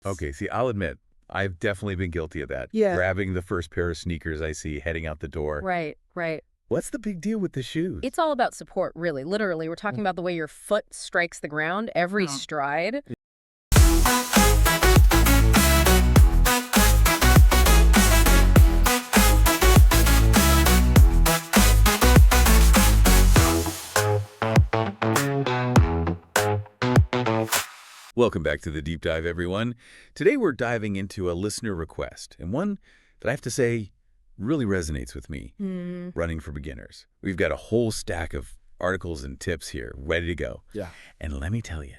Okay, see, I'll admit, I've definitely been guilty of that. Yeah. Grabbing the first pair of sneakers I see heading out the door. Right, right. What's the big deal with the shoes? It's all about support, really. Literally, we're talking about the way your foot strikes the ground every stride. Welcome back to the Deep Dive, everyone. Today we're diving into a listener request, and one that I have to say really resonates with me, running for beginners. We've got a whole stack of articles and tips here ready to go. Yeah. And let me tell you,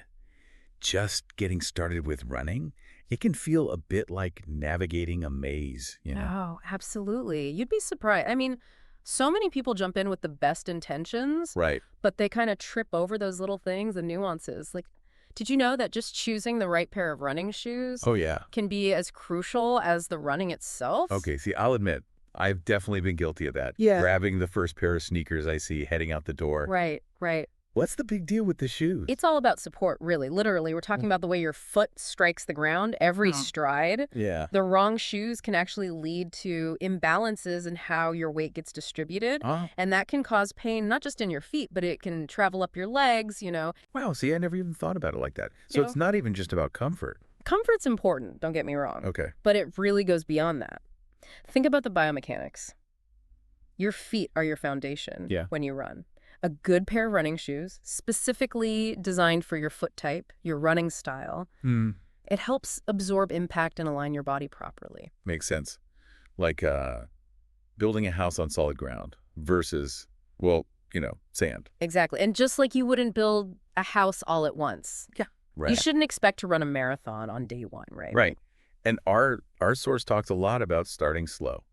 just getting started with running, it can feel a bit like navigating a maze, you know? Oh, absolutely. You'd be surprised. I mean, so many people jump in with the best intentions, Right. but they kind of trip over those little things and nuances. Like, did you know that just choosing the right pair of running shoes Oh, yeah. can be as crucial as the running itself? Okay, see, I'll admit, I've definitely been guilty of that. Yeah. Grabbing the first pair of sneakers I see heading out the door. Right, right. What's the big deal with the shoes? It's all about support, really. Literally, we're talking about the way your foot strikes the ground every stride. Yeah. The wrong shoes can actually lead to imbalances in how your weight gets distributed. Oh, And that can cause pain, not just in your feet, but it can travel up your legs, you know. wow, see, I never even thought about it like that. So You it's not even just about comfort. Comfort's important, don't get me wrong. Okay. But it really goes beyond that. Think about the biomechanics. Your feet are your foundation when you run. A good pair of running shoes, specifically designed for your foot type, your running style, it helps absorb impact and align your body properly. Makes sense. Like building a house on solid ground versus, well, sand. Exactly. And just like you wouldn't build a house all at once. Yeah. Right. You shouldn't expect to run a marathon on day one, right? Right. And our source talks a lot about starting slow.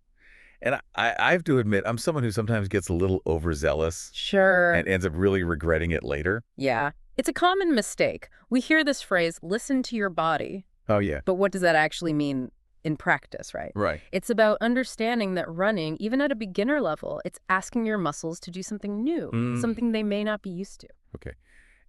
And I have to admit, I'm someone who sometimes gets a little overzealous Sure. and ends up really regretting it later. Yeah. It's a common mistake. We hear this phrase, listen to your body. Oh, yeah. But what does that actually mean in practice, right? Right. It's about understanding that running, even at a beginner level, it's asking your muscles to do something new, something they may not be used to. Okay.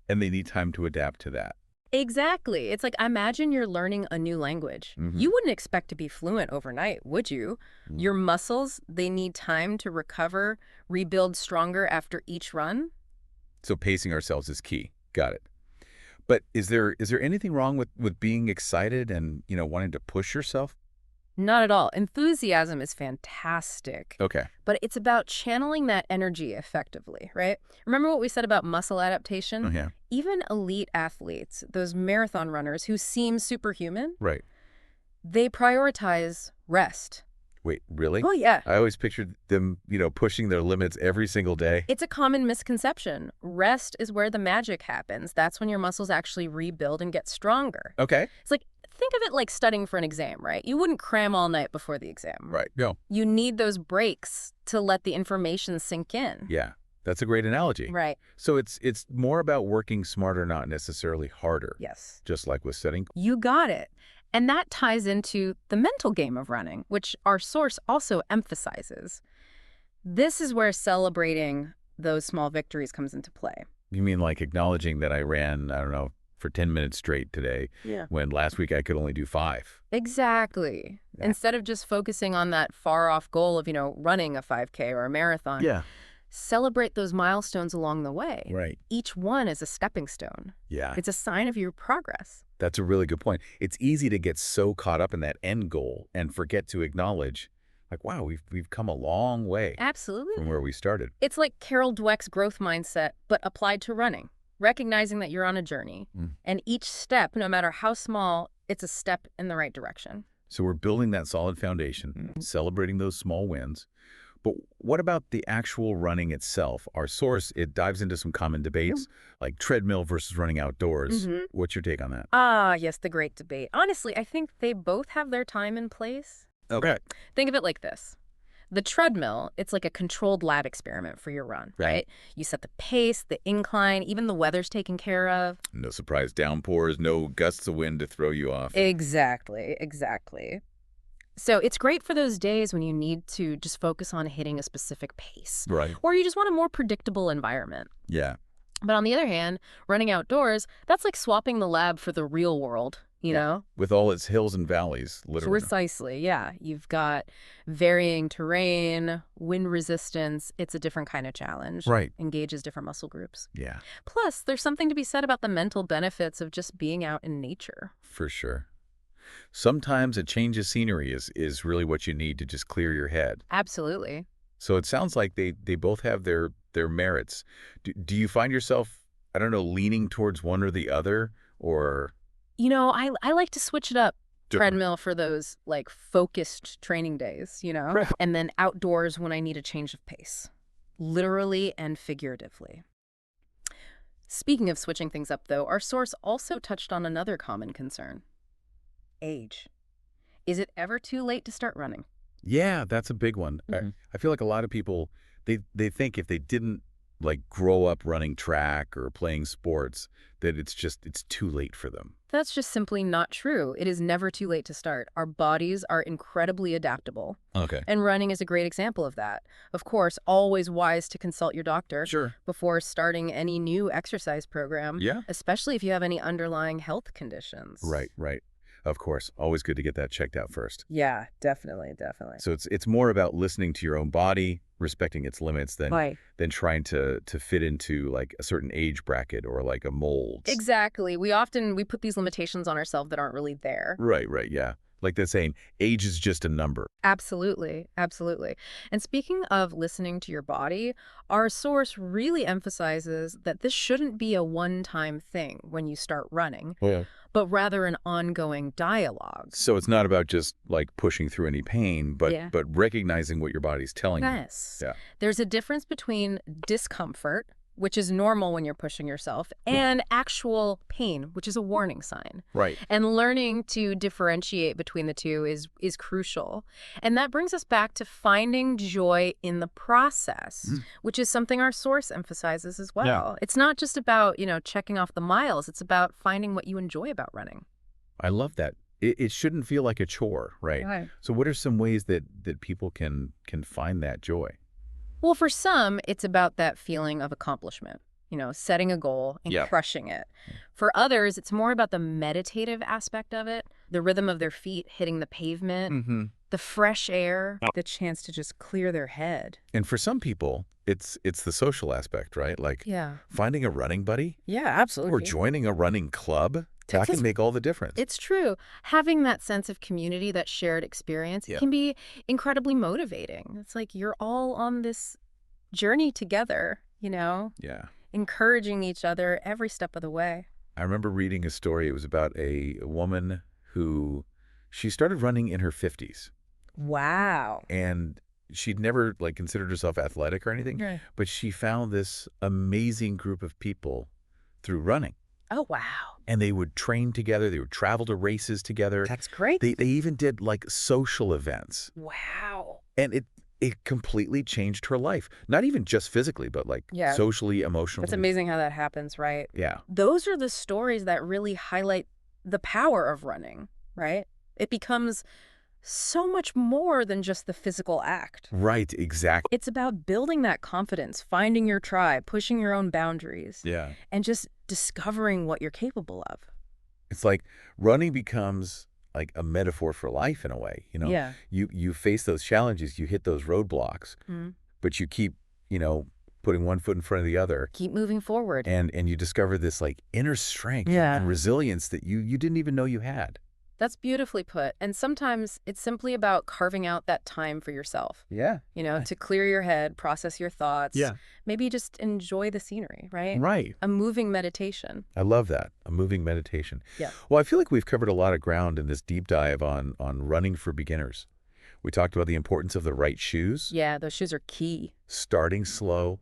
And they need time to adapt to that. Exactly. It's like, imagine you're learning a new language. You wouldn't expect to be fluent overnight, would you? Your muscles, they need time to recover, rebuild stronger after each run. So pacing ourselves is key. Got it. But is there anything wrong with being excited and, wanting to push yourself? Not at all. Enthusiasm is fantastic. Okay. But it's about channeling that energy effectively, right? Remember what we said about muscle adaptation? Oh, yeah. Even elite athletes, those marathon runners who seem superhuman, Right. they prioritize rest. Wait, really? Oh, yeah. I always pictured them, pushing their limits every single day. It's a common misconception. Rest is where the magic happens. That's when your muscles actually rebuild and get stronger. Okay. It's like, think of it like studying for an exam, right? You wouldn't cram all night before the exam. Right. No. You need those breaks to let the information sink in. Yeah. That's a great analogy. Right. So it's more about working smarter, not necessarily harder. Yes. Just like with setting. You got it. And that ties into the mental game of running, which our source also emphasizes. This is where celebrating those small victories comes into play. You mean like acknowledging that I ran, I don't know, for 10 minutes straight today, when last week I could only do 5. Exactly. Yeah. Instead of just focusing on that far-off goal of, running a 5K or a marathon. Yeah. Celebrate those milestones along the way. Right. Each one is a stepping stone. Yeah. It's a sign of your progress. That's a really good point. It's easy to get so caught up in that end goal and forget to acknowledge, like, wow, we've come a long way Absolutely. from where we started. It's like Carol Dweck's growth mindset, but applied to running. Recognizing that you're on a journey, and each step, no matter how small, it's a step in the right direction. So we're building that solid foundation, celebrating those small wins. But what about the actual running itself? Our source, it dives into some common debates, like treadmill versus running outdoors. What's your take on that? Ah, yes, the great debate. Honestly, I think they both have their time and place. Okay. Think of it like this. The treadmill, it's like a controlled lab experiment for your run, right? You set the pace, the incline, even the weather's taken care of. No surprise downpours, no gusts of wind to throw you off. Exactly, exactly. So it's great for those days when you need to just focus on hitting a specific pace. Right. Or you just want a more predictable environment. Yeah. But on the other hand, running outdoors, that's like swapping the lab for the real world. you know? With all its hills and valleys, literally. Precisely, yeah. You've got varying terrain, wind resistance. It's a different kind of challenge. Right. Engages different muscle groups. Yeah. Plus, there's something to be said about the mental benefits of just being out in nature. For sure. Sometimes a change of scenery is really what you need to just clear your head. Absolutely. So it sounds like they both have their merits. Do you find yourself, I don't know, leaning towards one or the other, or? You know, I like to switch it up. Treadmill for those, like, focused training days, you know? Right. And then outdoors when I need a change of pace. Literally and figuratively. Speaking of switching things up, though, our source also touched on another common concern. Age. Is it ever too late to start running? Yeah, that's a big one. I feel like a lot of people, they think if they didn't like grow up running track or playing sports, that it's too late for them. That's just simply not true. It is never too late to start. Our bodies are incredibly adaptable. Okay. And running is a great example of that. Of course, always wise to consult your doctor before starting any new exercise program, especially if you have any underlying health conditions. Right. Of course. Always good to get that checked out first. Yeah, definitely. So it's more about listening to your own body, respecting its limits than trying to fit into like a certain age bracket or like a mold. Exactly. We put these limitations on ourselves that aren't really there. Right, yeah. Like they're saying, age is just a number. Absolutely. And speaking of listening to your body, our source really emphasizes that this shouldn't be a one-time thing when you start running, but rather an ongoing dialogue. So it's not about just like pushing through any pain, but recognizing what your body's telling you. Yes. There's a difference between discomfort, which is normal when you're pushing yourself, and actual pain, which is a warning sign. Right. And learning to differentiate between the two is crucial. And that brings us back to finding joy in the process, which is something our source emphasizes as well. Yeah. It's not just about, checking off the miles. It's about finding what you enjoy about running. I love that. It shouldn't feel like a chore, right? So what are some ways that people can find that joy? Well, for some, it's about that feeling of accomplishment, setting a goal and crushing it. For others, it's more about the meditative aspect of it, the rhythm of their feet hitting the pavement, the fresh air, the chance to just clear their head. And for some people, it's the social aspect, right? Like finding a running buddy. Yeah, absolutely. Or joining a running club. That can make all the difference. It's true. Having that sense of community, that shared experience, can be incredibly motivating. It's like you're all on this journey together, encouraging each other every step of the way. I remember reading a story. It was about a woman who, she started running in her 50s. Wow. And she'd never considered herself athletic or anything, but she found this amazing group of people through running. Oh, wow. And they would train together. They would travel to races together. That's great. They even did social events. Wow. And it completely changed her life. Not even just physically, but socially, emotionally. It's amazing how that happens, right? Yeah. Those are the stories that really highlight the power of running, right? It becomes so much more than just the physical act. Right, exactly. It's about building that confidence, finding your tribe, pushing your own boundaries. Yeah. And just discovering what you're capable of. It's like running becomes like a metaphor for life in a way, Yeah. You face those challenges, you hit those roadblocks, but you keep, putting one foot in front of the other. Keep moving forward. And you discover this inner strength and resilience that you didn't even know you had. That's beautifully put. And sometimes it's simply about carving out that time for yourself. Yeah. To clear your head, process your thoughts. Yeah. Maybe just enjoy the scenery, right? Right. A moving meditation. I love that. A moving meditation. Yeah. Well, I feel like we've covered a lot of ground in this deep dive on running for beginners. We talked about the importance of the right shoes. Yeah, those shoes are key. Starting slow,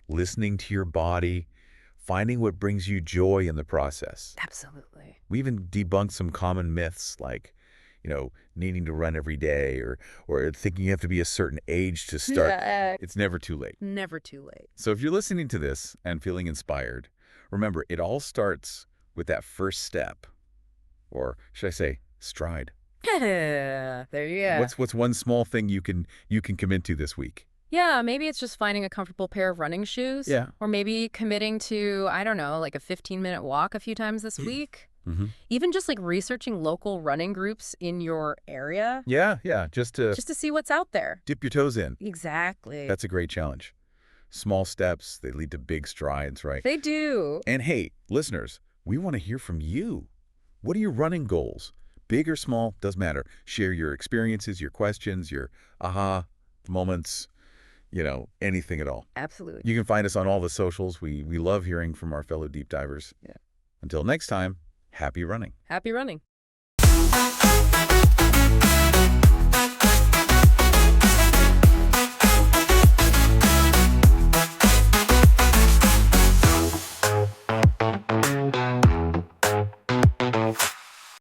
listening to your body, finding what brings you joy in the process. Absolutely. We even debunked some common myths like, needing to run every day or thinking you have to be a certain age to start. Yeah. It's never too late. Never too late. So if you're listening to this and feeling inspired, remember, it all starts with that first step, or should I say stride. There you go. What's one small thing you can commit to this week? Yeah, maybe it's just finding a comfortable pair of running shoes. Yeah. Or maybe committing to, I don't know, like a 15-minute walk a few times this week. Even just like researching local running groups in your area. Yeah, just to See what's out there. dip your toes in. Exactly. That's a great challenge. Small steps, they lead to big strides, right? They do. And hey, listeners, we want to hear from you. What are your running goals? Big or small, doesn't matter. Share your experiences, your questions, your aha moments, anything at all. Absolutely. You can find us on all the socials. We love hearing from our fellow deep divers. Yeah. Until next time, happy running. Happy running.